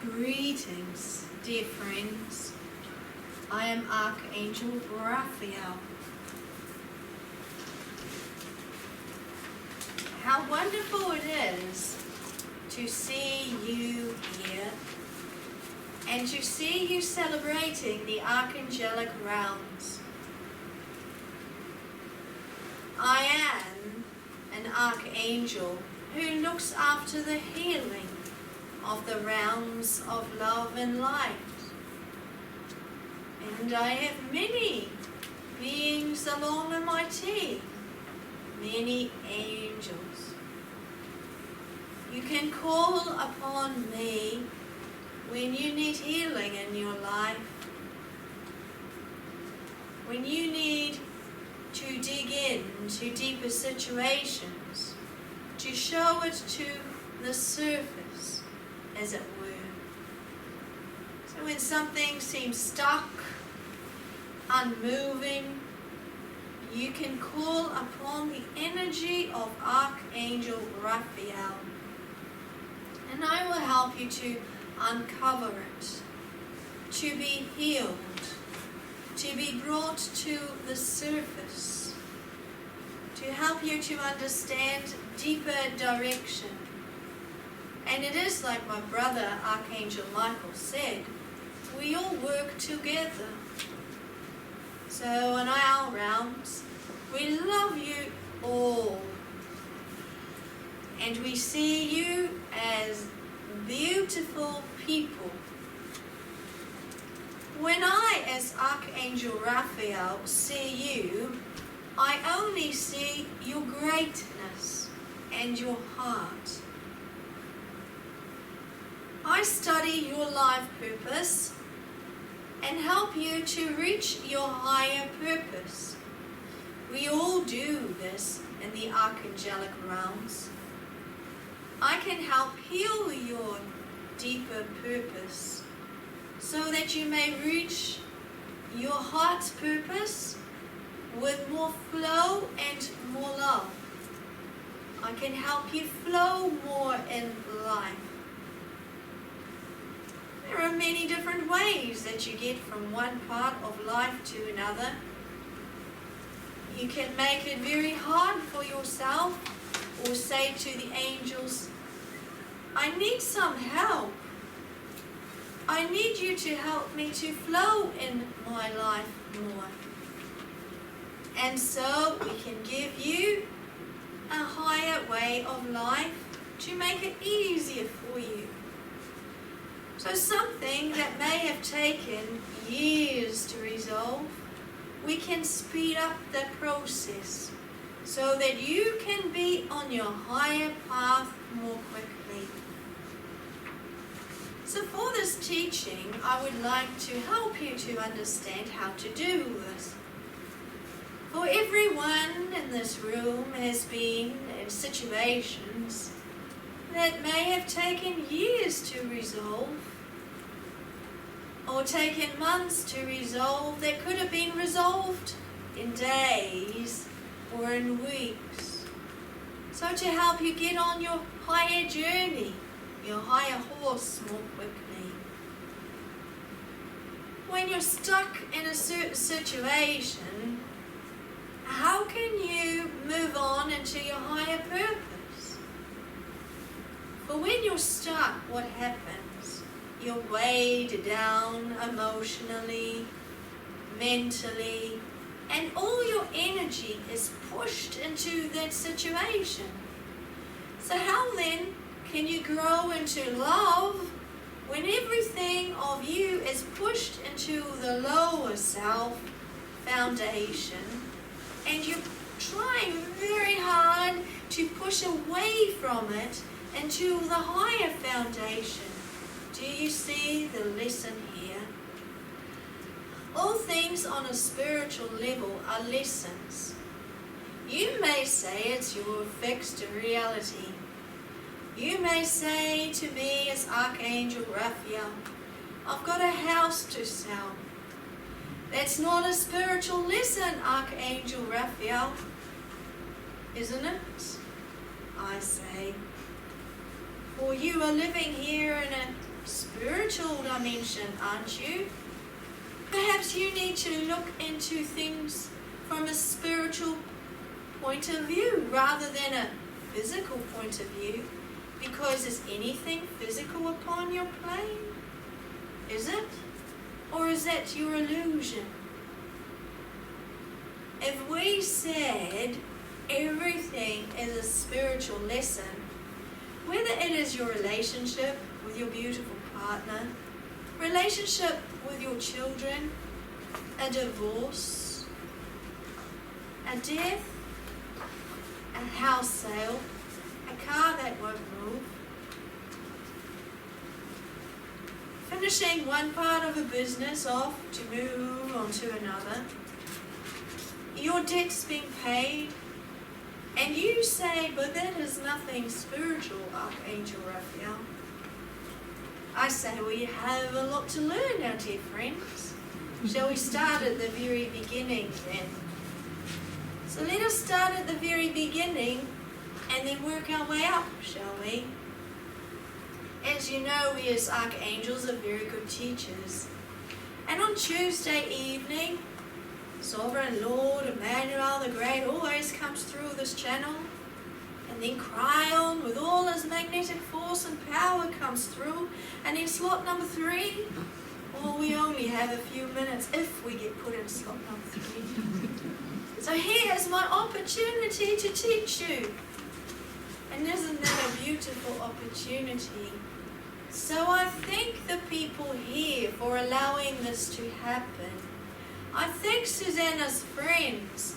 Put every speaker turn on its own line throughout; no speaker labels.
Greetings, dear friends. I am Archangel Raphael. How wonderful it is to see you here and to see you celebrating the archangelic rounds. I am an archangel who looks after the healing of the realms of love and light. And I have many beings along with my team, many angels. You can call upon me when you need healing in your life, when you need to dig into deeper situations, to show it to the surface, as it were. So when something seems stuck, unmoving, you can call upon the energy of Archangel Raphael, and I will help you to uncover it, to be healed, to be brought to the surface, to help you to understand deeper direction. And it is like my brother Archangel Michael said, we all work together. So on our rounds, we love you all. And we see you as beautiful people. When I, as Archangel Raphael, see you, I only see your greatness and your heart. I study your life purpose and help you to reach your higher purpose. We all do this in the archangelic realms. I can help heal your deeper purpose so that you may reach your heart's purpose with more flow and more love. I can help you flow more in life. There are many different ways that you get from one part of life to another. You can make it very hard for yourself or say to the angels, I need some help. I need you to help me to flow in my life more. And so we can give you a higher way of life to make it easier for you. So something that may have taken years to resolve, we can speed up the process so that you can be on your higher path more quickly. So for this teaching, I would like to help you to understand how to do this. For everyone in this room has been in situations that may have taken years to resolve, or taken months to resolve, that could have been resolved in days or in weeks. So to help you get on your higher journey, your higher horse more quickly. When you're stuck in a certain situation, how can you move on into your higher purpose? For when you're stuck, what happens? You're weighed down emotionally, mentally, and all your energy is pushed into that situation. So how then can you grow into love when everything of you is pushed into the lower self foundation, and you're trying very hard to push away from it into the higher foundation? Do you see the lesson here? All things on a spiritual level are lessons. You may say it's your fixed reality. You may say to me as Archangel Raphael, I've got a house to sell. That's not a spiritual lesson, Archangel Raphael, isn't it? I say, for you are living here in a spiritual dimension, aren't you? Perhaps you need to look into things from a spiritual point of view rather than a physical point of view. Because is anything physical upon your plane? Is it? Or is that your illusion? If we said everything is a spiritual lesson, whether it is your relationship with your beautiful partner, relationship with your children, a divorce, a death, a house sale, a car that won't move, finishing one part of a business off to move on to another, your debt's being paid, and you say, but that is nothing spiritual, Archangel Raphael. I say we have a lot to learn, now, dear friends. Shall we start at the very beginning then? So let us start at the very beginning and then work our way up, shall we? As you know, we as archangels are very good teachers. And on Tuesday evening, Sovereign Lord Emmanuel the Great always comes through this channel, and then Cryon with all his magnetic force and power comes through, and in slot number 3, well, we only have a few minutes if we get put in slot number 3. So here's my opportunity to teach you. And isn't that a beautiful opportunity? So I thank the people here for allowing this to happen. I thank Suzanna's friends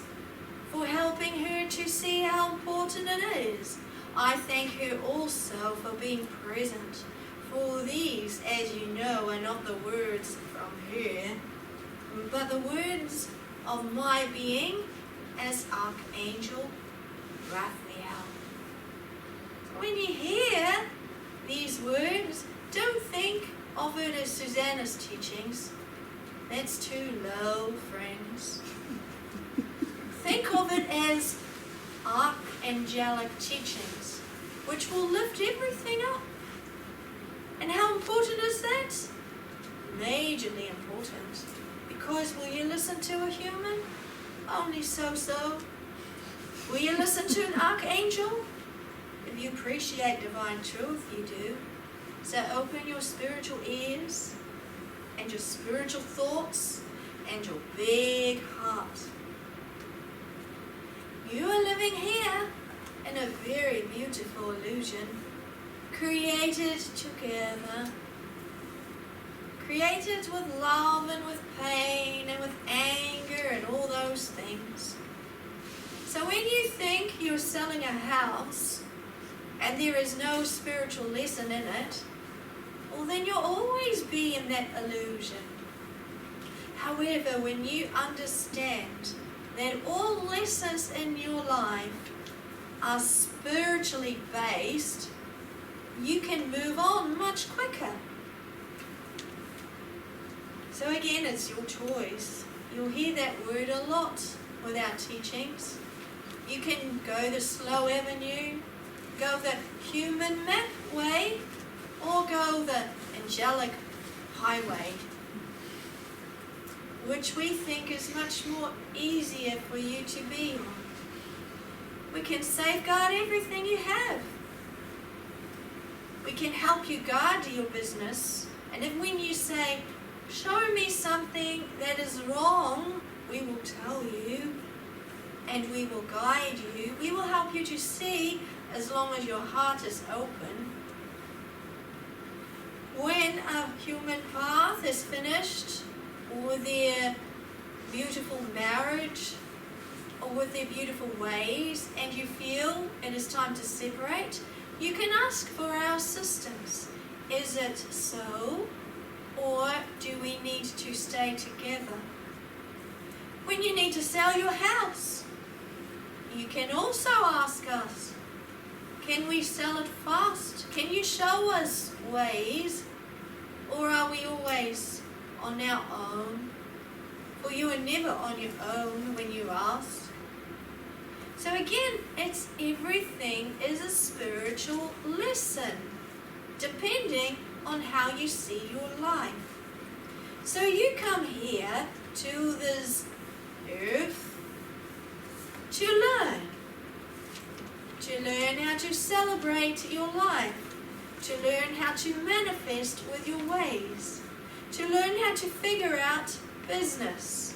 for helping her to see how important it is. I thank her also for being present. For these, as you know, are not the words from her, but the words of my being as Archangel Raphael. When you hear these words, don't think of it as Suzanna's teachings. That's too low, friends. Think of it as archangelic teachings, which will lift everything up. And how important is that? Majorly important. Because will you listen to a human? Only so-so. Will you listen to an archangel? If you appreciate divine truth, you do. So open your spiritual ears and your spiritual thoughts and your big heart. You are living here in a very beautiful illusion, created together, created with love and with pain and with anger and all those things. So when you think you're selling a house and there is no spiritual lesson in it, well, then you'll always be in that illusion. However, when you understand that all lessons in your life are spiritually based, you can move on much quicker. So again, it's your choice. You'll hear that word a lot with our teachings. You can go the slow avenue, go the human map way, or go the angelic highway, which we think is much more easier for you to be on. We can safeguard everything you have. We can help you guard your business. And if when you say, show me something that is wrong, we will tell you and we will guide you. We will help you to see as long as your heart is open. When a human path is finished, or with their beautiful marriage, or with their beautiful ways, and you feel it is time to separate, you can ask for our assistance. Is it so, or do we need to stay together? When you need to sell your house, you can also ask us. Can we sell it fast? Can you show us ways? Or are we always on our own? For you are never on your own when you ask. So again, everything is a spiritual lesson, depending on how you see your life. So you come here to this earth to learn how to celebrate your life, to learn how to manifest with your ways, to learn how to figure out business,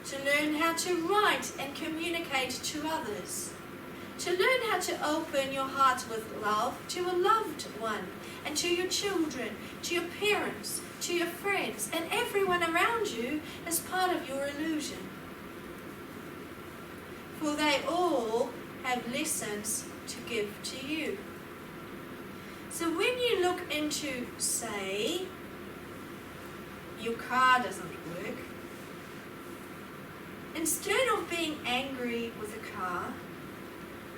to learn how to write and communicate to others, to learn how to open your heart with love to a loved one, and to your children, to your parents, to your friends, and everyone around you as part of your illusion. For they all have lessons to give to you. So when you look into, say, your car doesn't work, instead of being angry with the car,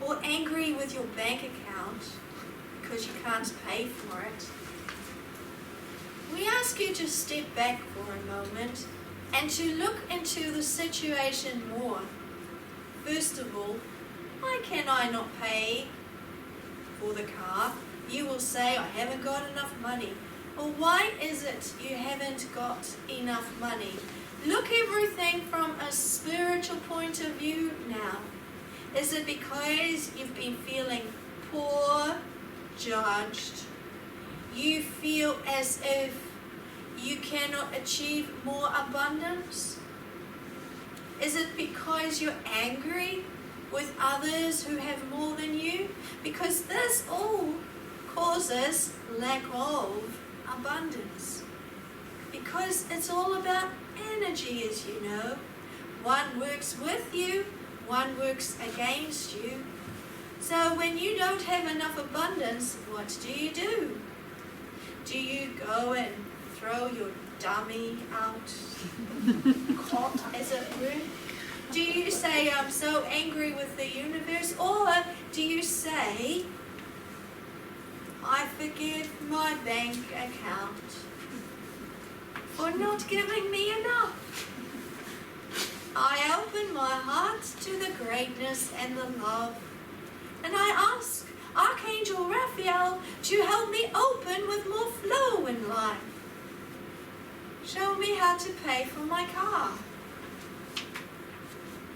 or angry with your bank account because you can't pay for it, we ask you to step back for a moment and to look into the situation more. First of all, why can I not pay for the car? You will say, I haven't got enough money. Or why is it you haven't got enough money? Look everything from a spiritual point of view now. Is it because you've been feeling poor, judged? You feel as if you cannot achieve more abundance? Is it because you're angry with others who have more than you? Because this all causes lack of abundance. Because it's all about energy, as you know. One works with you, one works against you. So when you don't have enough abundance, what do? Do you go and throw your dummy out? Caught, as it were? Do you say, I'm so angry with the universe? Or do you say, I forgive my bank account for not giving me enough? I open my heart to the greatness and the love, and I ask Archangel Raphael to help me open with more flow in life. Show me how to pay for my car.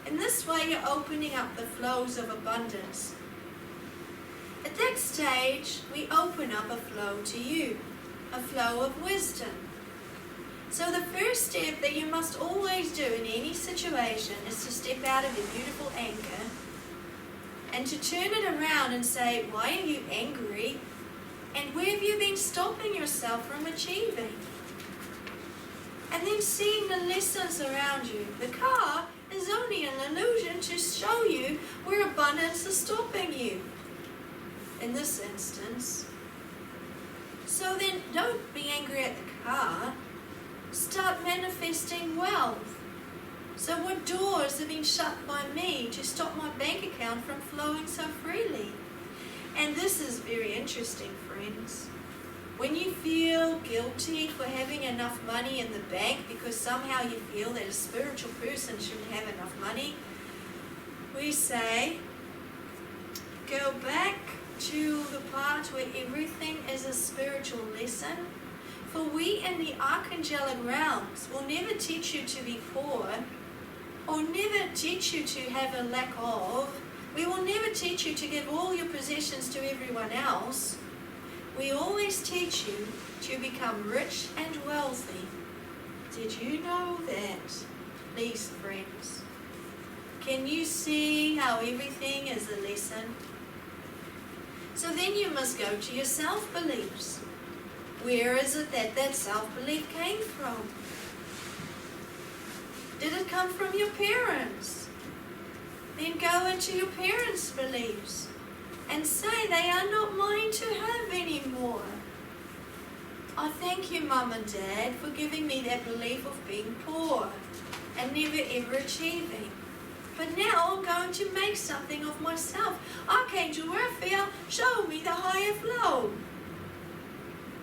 In this way, you're opening up the flows of abundance. At that stage, we open up a flow to you, a flow of wisdom. So the first step that you must always do in any situation is to step out of your beautiful anger and to turn it around and say, why are you angry? And where have you been stopping yourself from achieving? And then seeing the lessons around you. The car is only an illusion to show you where abundance is stopping you. In this instance. So then don't be angry at the car. Start manifesting wealth. So what doors have been shut by me to stop my bank account from flowing so freely? And this is very interesting, friends. When you feel guilty for having enough money in the bank because somehow you feel that a spiritual person shouldn't have enough money, we say, go back to the part where everything is a spiritual lesson. For we in the archangelic realms will never teach you to be poor, or never teach you to have a lack of. We will never teach you to give all your possessions to everyone else. We always teach you to become rich and wealthy. Did you know that, these friends? Can you see how everything is a lesson? So then you must go to your self-beliefs. Where is it that that self-belief came from? Did it come from your parents? Then go into your parents' beliefs and say they are not mine to have anymore. I thank you, Mum and Dad, for giving me that belief of being poor and never ever achieving. But now I'm going to make something of myself. Archangel Raphael, show me the higher flow.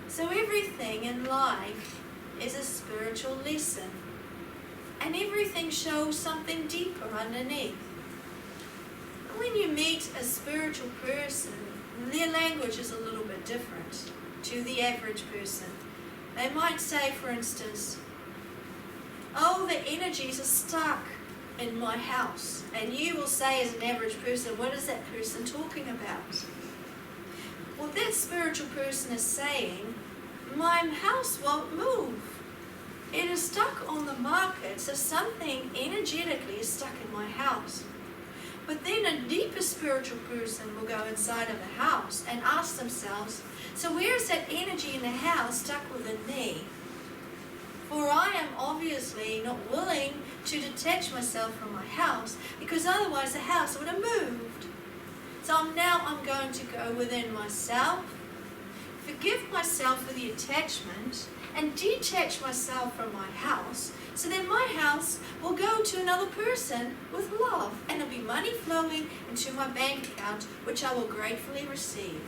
So everything in life is a spiritual lesson. And everything shows something deeper underneath. When you meet a spiritual person, their language is a little bit different. to the average person. They might say, for instance, oh, the energies are stuck in my house. And you will say, as an average person, what is that person talking about? Well, that spiritual person is saying, my house won't move. It is stuck on the market, so something energetically is stuck in my house. But then a deeper spiritual person will go inside of the house and ask themselves, so where is that energy in the house stuck within me? For I am obviously not willing to detach myself from my house, because otherwise the house would have moved. So I'm going to go within myself, forgive myself for the attachment, and detach myself from my house, so that my house will go to another person with love, and there'll be money flowing into my bank account, which I will gratefully receive.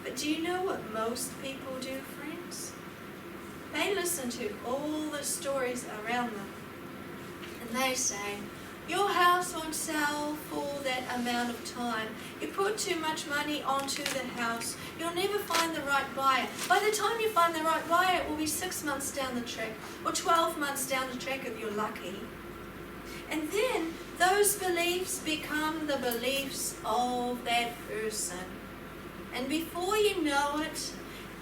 But do you know what most people do, friends? They listen to all the stories around them, and they say, your house won't sell for that amount of time. You put too much money onto the house. You'll never find the right buyer. By the time you find the right buyer, it will be 6 months down the track or 12 months down the track if you're lucky. And then those beliefs become the beliefs of that person. And before you know it,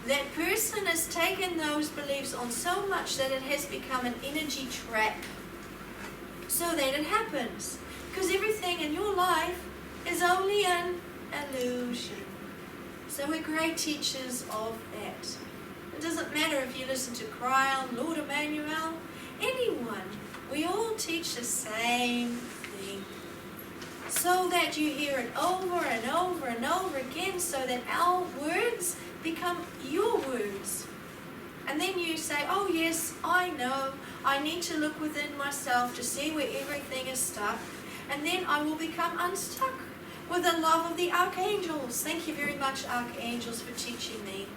that person has taken those beliefs on so much that it has become an energy trap. So that it happens. Because everything in your life is only an illusion. So we're great teachers of that. It doesn't matter if you listen to Crown, Lord Emmanuel, anyone. We all teach the same thing. So that you hear it over and over and over again, so that our words become your words. And then you say, oh yes, I know, I need to look within myself to see where everything is stuck. And then I will become unstuck with the love of the archangels. Thank you very much, archangels, for teaching me.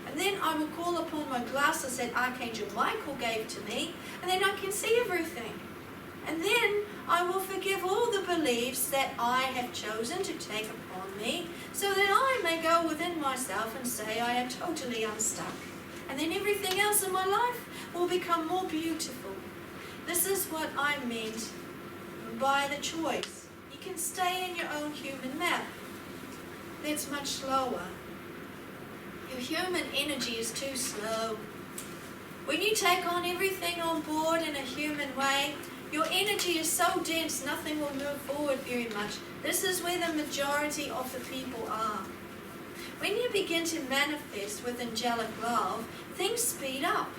And then I will call upon my glasses that Archangel Michael gave to me, and then I can see everything. And then I will forgive all the beliefs that I have chosen to take upon me, so that I may go within myself and say I am totally unstuck. And then everything else in my life will become more beautiful. This is what I meant by the choice. You can stay in your own human map. That's much slower. Your human energy is too slow. When you take on everything on board in a human way, your energy is so dense, nothing will move forward very much. This is where the majority of the people are. When you begin to manifest with angelic love, things speed up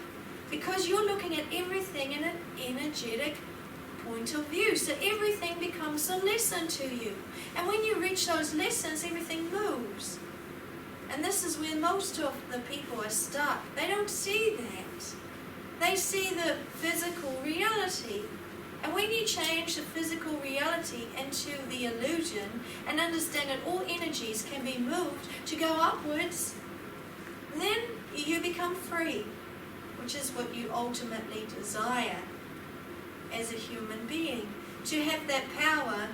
because you're looking at everything in an energetic point of view. So everything becomes a lesson to you. And when you reach those lessons, everything moves. And this is where most of the people are stuck. They don't see that. They see the physical reality. And when you change the physical reality into the illusion and understand that all energies can be moved to go upwards, then you become free, which is what you ultimately desire as a human being. To have that power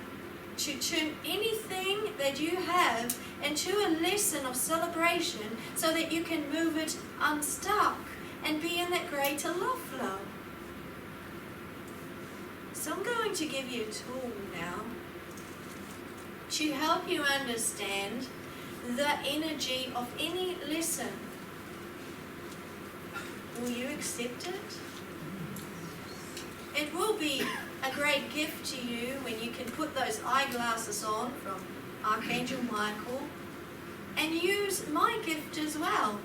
to turn anything that you have into a lesson of celebration so that you can move it unstuck and be in that greater love flow. So I'm going to give you a tool now to help you understand the energy of any lesson. Will you accept it? It will be a great gift to you when you can put those eyeglasses on from Archangel Michael and use my gift as well.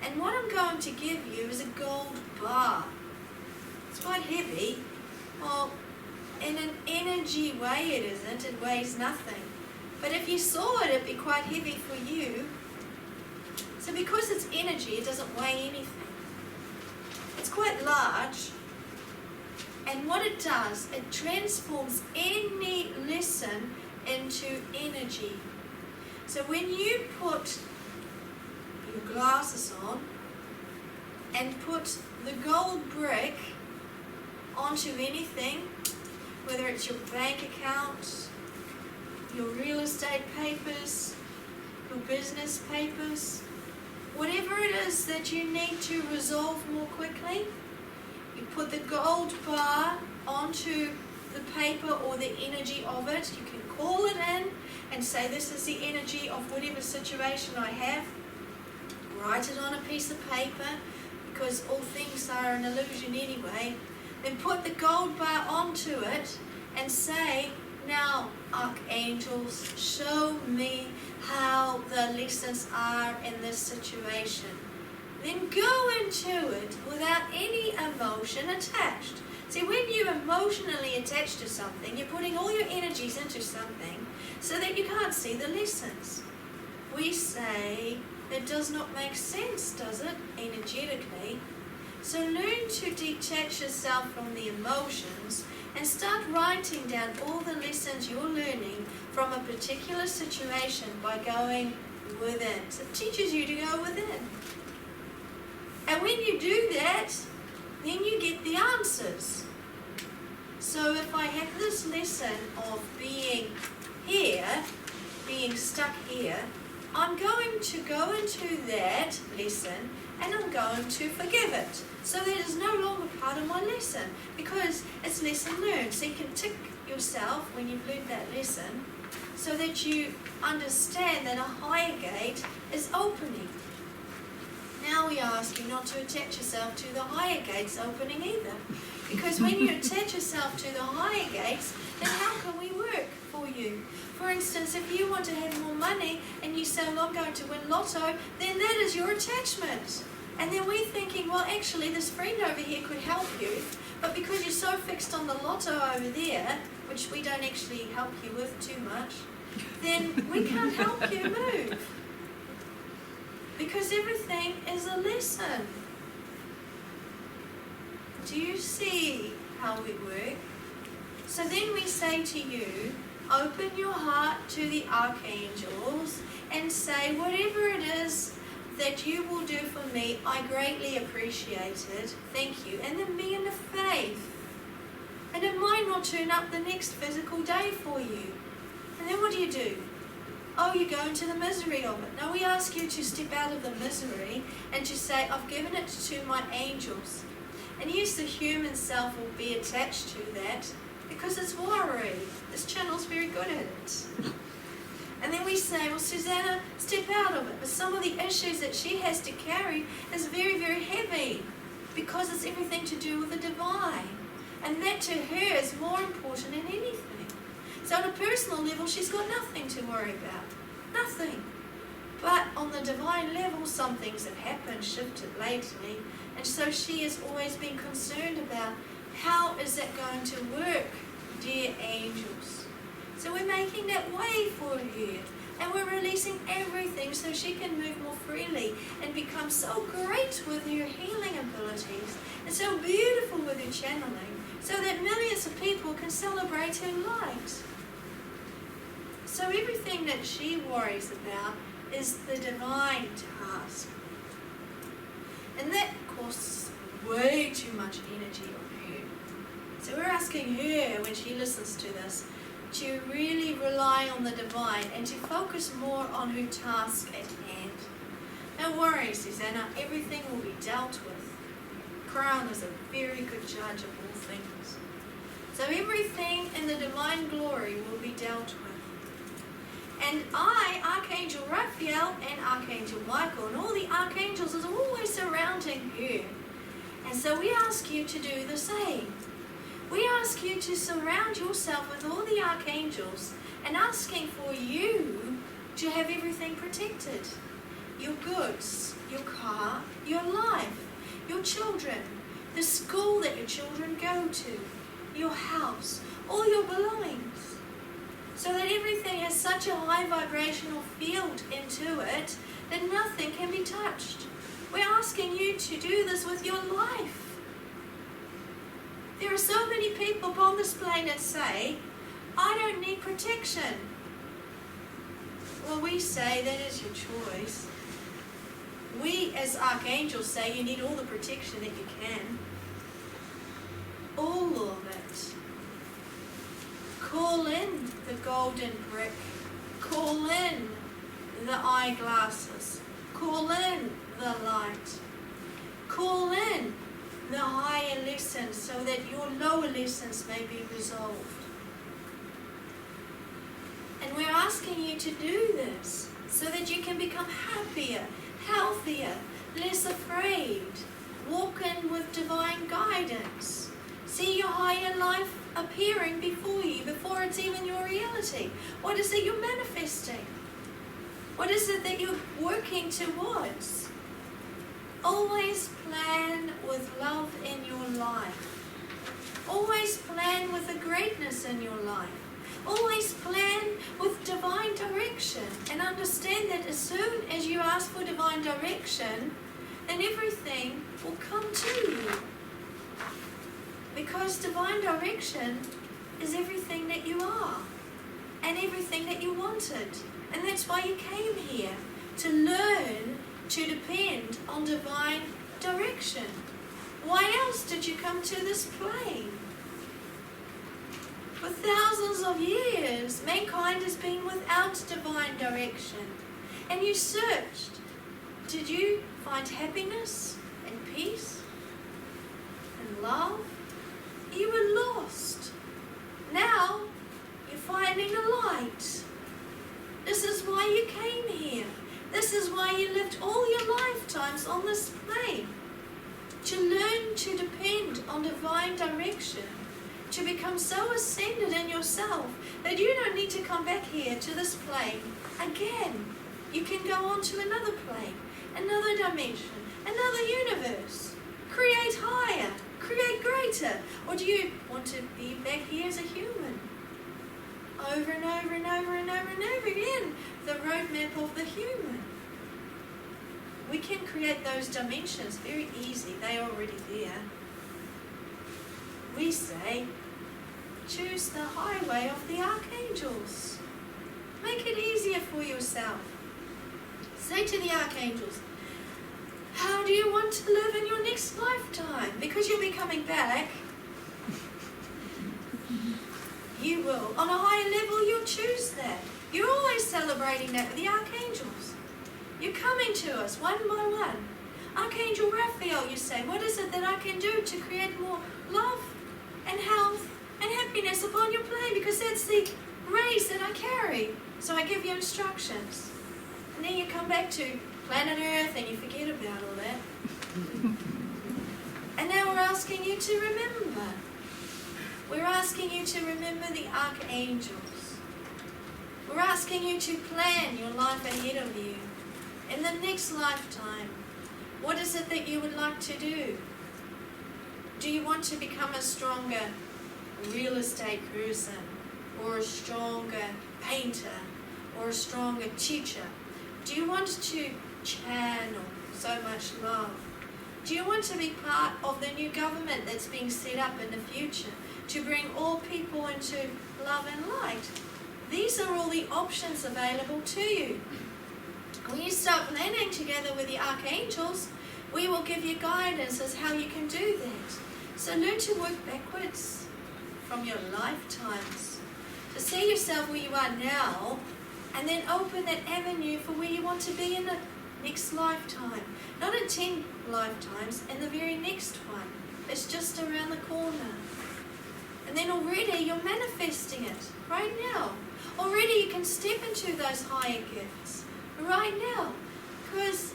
And what I'm going to give you is a gold bar. It's quite heavy. Well, in an energy way it isn't. It weighs nothing. But if you saw it, it'd be quite heavy for you. So because it's energy, it doesn't weigh anything. It's quite large. And what it does, it transforms any lesson into energy. So when you put your glasses on and put the gold brick onto anything, whether it's your bank account, your real estate papers, your business papers, whatever it is that you need to resolve more quickly, you put the gold bar onto the paper or the energy of it. You can call it in and say, this is the energy of whatever situation I have. Write it on a piece of paper, because all things are an illusion anyway. Then put the gold bar onto it and say, now, archangels, show me how the lessons are in this situation. Then go into it without any emotion attached. See, when you emotionally attach to something, you're putting all your energies into something so that you can't see the lessons. We say it does not make sense, does it, energetically? So learn to detach yourself from the emotions and start writing down all the lessons you're learning from a particular situation by going within. So it teaches you to go within. And when you do that, then you get the answers. So if I have this lesson of being here, being stuck here, I'm going to go into that lesson and I'm going to forgive it. So that is no longer part of my lesson, because it's lesson learned. So you can tick yourself when you've learned that lesson so that you understand that a higher gate is opening. Now we ask you not to attach yourself to the higher gates opening either. Because when you attach yourself to the higher gates, then how can we work for you? For instance, if you want to have more money and you say, well, I'm going to win lotto, then that is your attachment. And then we're thinking, well, actually, this friend over here could help you. But because you're so fixed on the lotto over there, which we don't actually help you with too much, then we can't help you move. Because everything is a lesson. Do you see how we work? So then we say to you, open your heart to the archangels and say, whatever it is that you will do for me, I greatly appreciate it. Thank you. And then be in the faith. And it might not turn up the next physical day for you. And then what do? Oh, you go into the misery of it. Now we ask you to step out of the misery and to say, I've given it to my angels. And yes, the human self will be attached to that because it's worry. This channel's very good at it. And then we say, well, Suzanna, step out of it. But some of the issues that she has to carry is very, very heavy because it's everything to do with the divine. And that to her is more important than anything. So on a personal level, she's got nothing to worry about. Nothing. But on the divine level, some things have happened, shifted lately. And so she has always been concerned about how is that going to work, dear angels. So we're making that way for her. And we're releasing everything so she can move more freely and become so great with her healing abilities and so beautiful with her channeling so that millions of people can celebrate her light. So everything that she worries about is the divine task. And that costs way too much energy on her. So we're asking her, when she listens to this, to really rely on the divine and to focus more on her task at hand. Don't worry, Suzanna, everything will be dealt with. Crown is a very good judge of all things. So everything in the divine glory will be dealt with. And I, Archangel Raphael and Archangel Michael and all the archangels is always surrounding her. And so we ask you to do the same. We ask you to surround yourself with all the archangels and asking for you to have everything protected. Your goods, your car, your life, your children, the school that your children go to, your house, all your belongings. So that everything has such a high vibrational field into it that nothing can be touched. We're asking you to do this with your life. There are so many people upon this plane that say, I don't need protection. Well, we say that is your choice. We as archangels say you need all the protection that you can. All of it. Call in the golden brick. Call in the eyeglasses. Call in the light. Call in the higher lessons so that your lower lessons may be resolved. And we're asking you to do this so that you can become happier, healthier, less afraid. Walk in with divine guidance. See your higher life appearing before you, before it's even your reality. What is it you're manifesting? What is it that you're working towards? Always plan with love in your life. Always plan with the greatness in your life. Always plan with divine direction, and understand that as soon as you ask for divine direction, then everything will come to you. Because divine direction is everything that you are and everything that you wanted. And that's why you came here, to learn to depend on divine direction. Why else did you come to this plane? For thousands of years, mankind has been without divine direction. And you searched. Did you find happiness and peace and love? You were lost. Now, you're finding a light. This is why you came here. This is why you lived all your lifetimes on this plane. To learn to depend on divine direction. To become so ascended in yourself that you don't need to come back here to this plane again. You can go on to another plane, another dimension, another universe. Create higher, create greater. Or do you want to be back here as a human? Over and over and over and over and over again. The roadmap of the human. We can create those dimensions very easy. They're already there. We say, choose the highway of the archangels. Make it easier for yourself. Say to the archangels, how do you want to live in your next lifetime? Because you'll be coming back. You will. On a higher level, you'll choose that. You're always celebrating that with the archangels. You're coming to us one by one. Archangel Raphael, you say, what is it that I can do to create more love and health and happiness upon your plane? Because that's the rays that I carry. So I give you instructions. And then you come back to planet Earth and you forget about all that. And now we're asking you to remember. We're asking you to remember the archangels. We're asking you to plan your life ahead of you. In the next lifetime, what is it that you would like to do? Do you want to become a stronger real estate person, or a stronger painter, or a stronger teacher? Do you want to channel so much love? Do you want to be part of the new government that's being set up in the future to bring all people into love and light? These are all the options available to you. When you start planning together with the archangels, we will give you guidance as how you can do that. So learn to work backwards from your lifetimes, to see yourself where you are now, and then open that avenue for where you want to be in the next lifetime. Not in 10 lifetimes, in the very next one. It's just around the corner. And then already you're manifesting it right now. Already you can step into those higher gifts right now, because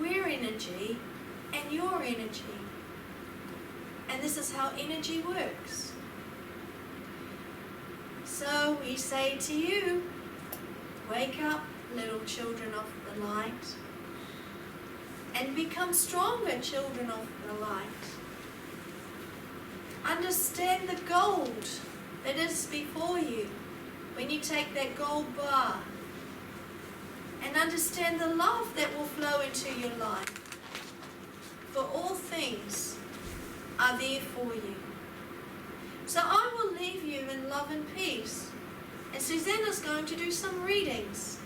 we're energy and you're energy. And this is how energy works. So we say to you, wake up, little children of the light, and become stronger children of the light. Understand the gold that is before you when you take that gold bar, and understand the love that will flow into your life. For all things are there for you. So I will leave you in love and peace. And Suzanna's going to do some readings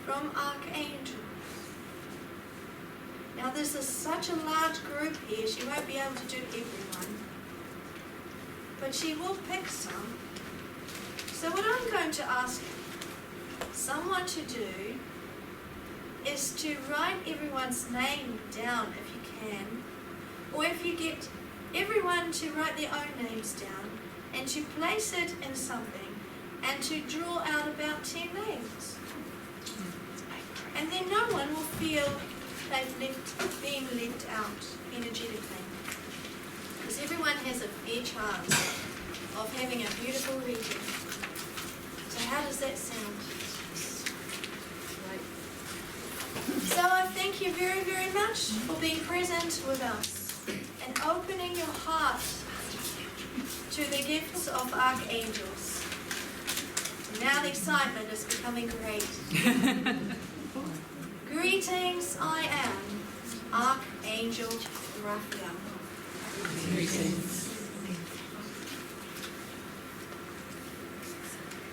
from archangels. Now this is such a large group here, she won't be able to do everyone. But she will pick some. So what I'm going to ask someone to do is to write everyone's name down if you can, or if you get everyone to write their own names down and to place it in something and to draw out about 10 names. And then no one will feel they've being left out energetically. Because everyone has a fair chance of having a beautiful reading. So how does that sound? So I thank you very, very much for being present with us and opening your heart to the gifts of archangels. Now the excitement is becoming great. Greetings, I am Archangel Raphael.
Greetings.